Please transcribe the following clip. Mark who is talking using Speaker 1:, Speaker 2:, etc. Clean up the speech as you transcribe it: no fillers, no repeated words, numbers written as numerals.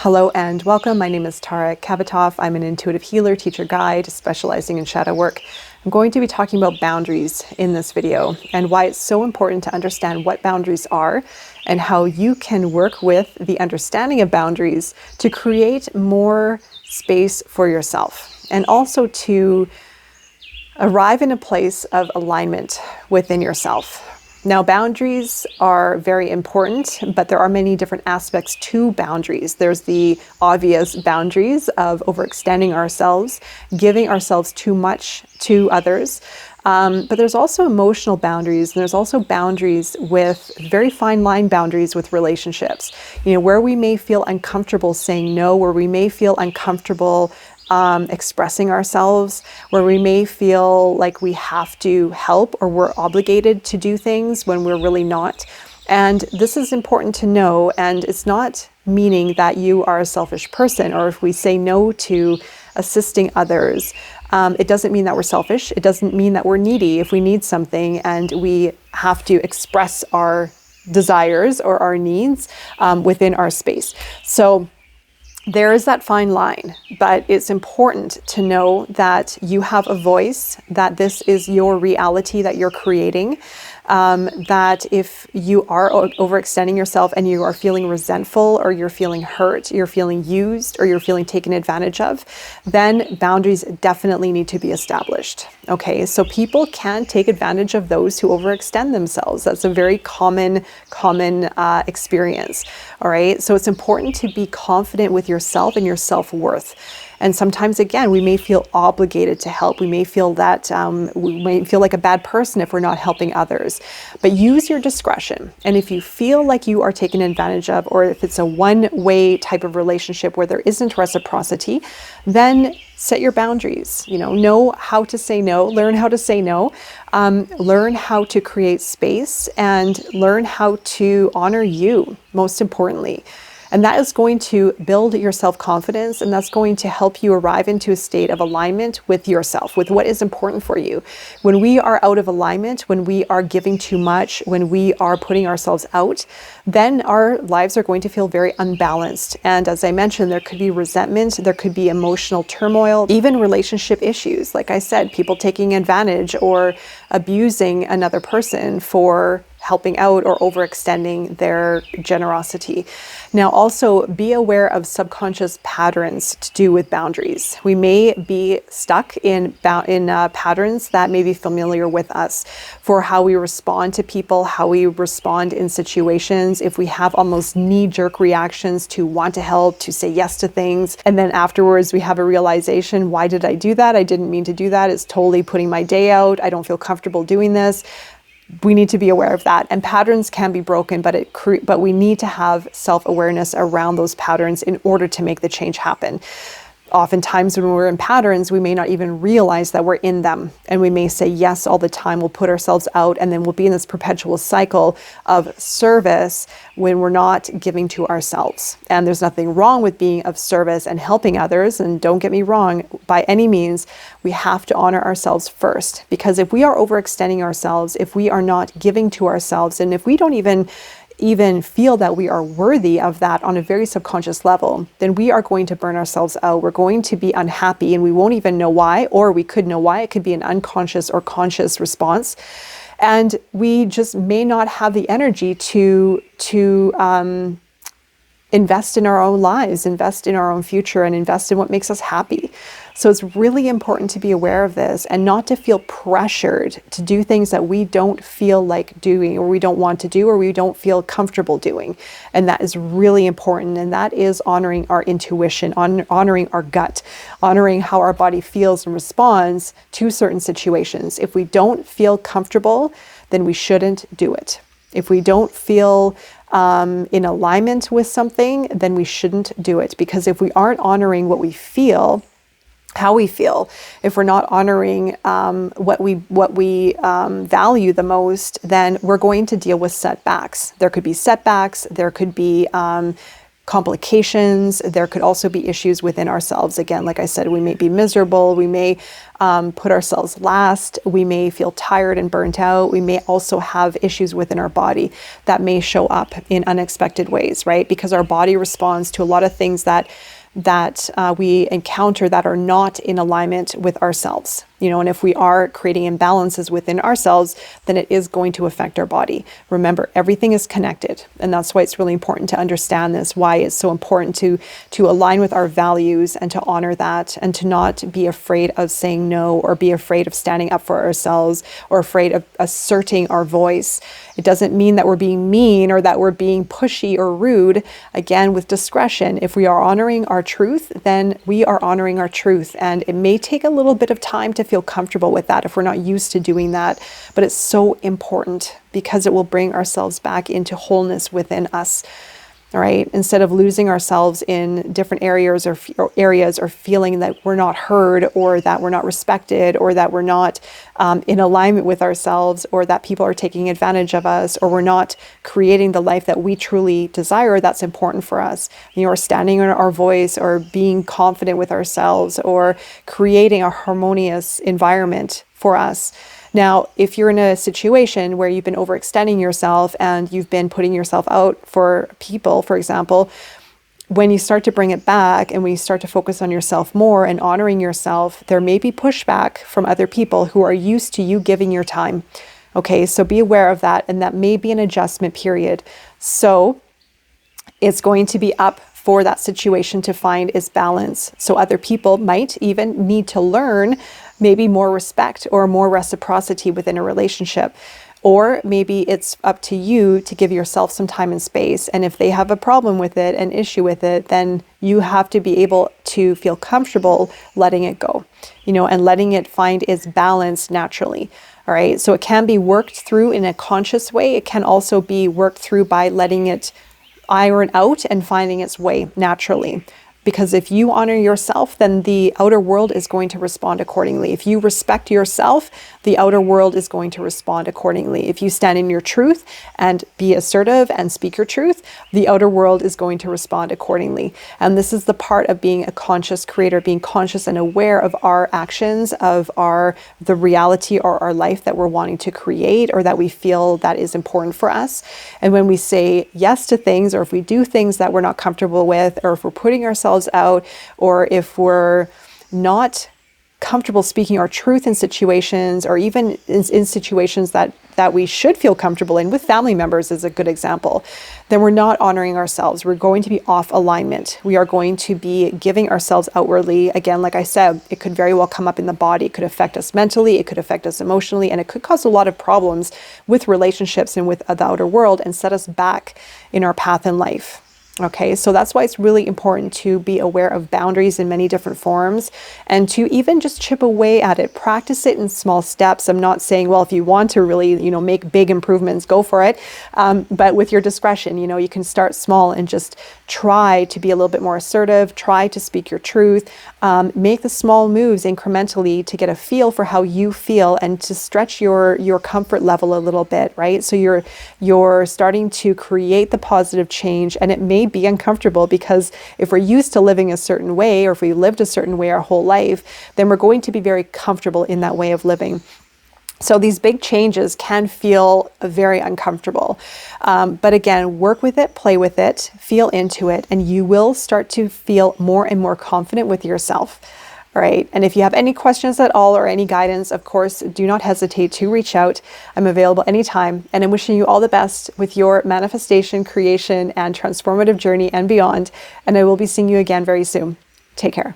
Speaker 1: Hello and welcome. My name is Tara Kabatov. I'm an intuitive healer, teacher guide, specializing in shadow work. I'm going to be talking about boundaries in this video and why it's so important to understand what boundaries are and how you can work with the understanding of boundaries to create more space for yourself and also to arrive in a place of alignment within yourself. Now, boundaries are very important, but there are many different aspects to boundaries. There's the obvious boundaries of overextending ourselves, giving ourselves too much to others. But there's also emotional boundaries, and there's also boundaries with very fine line boundaries with relationships. You know, where we may feel uncomfortable saying no, where we may feel uncomfortable expressing ourselves, where we may feel like we have to help or we're obligated to do things when we're really not. And this is important to know, and it's not meaning that you are a selfish person, or if we say no to assisting others, it doesn't mean that we're selfish. It doesn't mean that we're needy if we need something and we have to express our desires or our needs within our space. So there is that fine line, but it's important to know that you have a voice, that this is your reality that you're creating, that if you are overextending yourself and you are feeling resentful or you're feeling hurt, you're feeling used or you're feeling taken advantage of, then boundaries definitely need to be established. Okay, so people can take advantage of those who overextend themselves. That's a very common experience. All right, so it's important to be confident with yourself and your self-worth. And sometimes, again, we may feel obligated to help. We may feel that we may feel like a bad person if we're not helping others. But use your discretion. And if you feel like you are taken advantage of, or if it's a one-way type of relationship where there isn't reciprocity, then set your boundaries. You know how to say no, learn how to say no, learn how to create space, and learn how to honor you, most importantly. And that is going to build your self-confidence, and that's going to help you arrive into a state of alignment with yourself, with what is important for you. When we are out of alignment, when we are giving too much, when we are putting ourselves out, then our lives are going to feel very unbalanced. And as I mentioned, there could be resentment, there could be emotional turmoil, even relationship issues. Like I said, people taking advantage or abusing another person for helping out or overextending their generosity. Now, also be aware of subconscious patterns to do with boundaries. We may be stuck in patterns that may be familiar with us for how we respond to people, how we respond in situations. If we have almost knee-jerk reactions to want to help, to say yes to things, and then afterwards we have a realization, why did I do that? I didn't mean to do that. It's totally putting my day out. I don't feel comfortable doing this. We need to be aware of that. And patterns can be broken, but we need to have self-awareness around those patterns in order to make the change happen. Oftentimes when we're in patterns, we may not even realize that we're in them. And we may say yes all the time. We'll put ourselves out, and then we'll be in this perpetual cycle of service when we're not giving to ourselves. And there's nothing wrong with being of service and helping others. And don't get me wrong, by any means, we have to honor ourselves first. Because if we are overextending ourselves, if we are not giving to ourselves, and if we don't even feel that we are worthy of that on a very subconscious level, then we are going to burn ourselves out. We're going to be unhappy and we won't even know why, or we could know why. It could be an unconscious or conscious response. And we just may not have the energy to invest in our own lives, invest in our own future, and invest in what makes us happy. So it's really important to be aware of this and not to feel pressured to do things that we don't feel like doing, or we don't want to do, or we don't feel comfortable doing. And that is really important. And that is honoring our intuition, honoring our gut, honoring how our body feels and responds to certain situations. If we don't feel comfortable, then we shouldn't do it. If we don't feel in alignment with something, then we shouldn't do it. Because if we aren't honoring what we feel, how we feel, if we're not honoring what we value the most, then we're going to deal with setbacks. There could be setbacks. There could be complications. There could also be issues within ourselves. Again, like I said, we may be miserable. We may put ourselves last. We may feel tired and burnt out. We may also have issues within our body that may show up in unexpected ways, right? Because our body responds to a lot of things that we encounter that are not in alignment with ourselves. And if we are creating imbalances within ourselves, then it is going to affect our body. Remember, everything is connected. And that's why it's really important to understand this, why it's so important to align with our values and to honor that, and to not be afraid of saying no, or be afraid of standing up for ourselves, or afraid of asserting our voice. It doesn't mean that we're being mean or that we're being pushy or rude. Again, with discretion, if we are honoring our truth, then we are honoring our truth. And it may take a little bit of time to feel comfortable with that if we're not used to doing that. But it's so important because it will bring ourselves back into wholeness within us. All right. Instead of losing ourselves in different areas or feeling that we're not heard, or that we're not respected, or that we're not in alignment with ourselves, or that people are taking advantage of us, or we're not creating the life that we truly desire that's important for us. Or standing on our voice, or being confident with ourselves, or creating a harmonious environment for us. Now, if you're in a situation where you've been overextending yourself and you've been putting yourself out for people, for example, when you start to bring it back and when you start to focus on yourself more and honoring yourself, there may be pushback from other people who are used to you giving your time. Okay, so be aware of that, and that may be an adjustment period. So it's going to be up for that situation to find its balance. So other people might even need to learn maybe more respect or more reciprocity within a relationship. Or maybe it's up to you to give yourself some time and space. And if they have a problem with it, an issue with it, then you have to be able to feel comfortable letting it go, and letting it find its balance naturally. All right. So it can be worked through in a conscious way. It can also be worked through by letting it iron out and finding its way naturally. Because if you honor yourself, then the outer world is going to respond accordingly. If you respect yourself, the outer world is going to respond accordingly. If you stand in your truth and be assertive and speak your truth, the outer world is going to respond accordingly. And this is the part of being a conscious creator, being conscious and aware of our actions, of the reality or our life that we're wanting to create, or that we feel that is important for us. And when we say yes to things, or if we do things that we're not comfortable with, or if we're putting ourselves out, or if we're not comfortable speaking our truth in situations, or even in situations that we should feel comfortable in, with family members is a good example, then we're not honoring ourselves. We're going to be off alignment. We are going to be giving ourselves outwardly. Again, like I said, it could very well come up in the body. It could affect us mentally. It could affect us emotionally. And it could cause a lot of problems with relationships and with the outer world, and set us back in our path in life. Okay, so that's why it's really important to be aware of boundaries in many different forms, and to even just chip away at it. Practice it in small steps. I'm not saying, well, if you want to really, make big improvements, go for it. But with your discretion, you can start small and just try to be a little bit more assertive, try to speak your truth, make the small moves incrementally to get a feel for how you feel, and to stretch your comfort level a little bit, right? So you're starting to create the positive change, and it may be uncomfortable, because if we're used to living a certain way, or if we lived a certain way our whole life, then we're going to be very comfortable in that way of living. So these big changes can feel very uncomfortable. But again, work with it, play with it, feel into it, and you will start to feel more and more confident with yourself. All right. And if you have any questions at all, or any guidance, of course, do not hesitate to reach out. I'm available anytime, and I'm wishing you all the best with your manifestation, creation, and transformative journey and beyond. And I will be seeing you again very soon. Take care.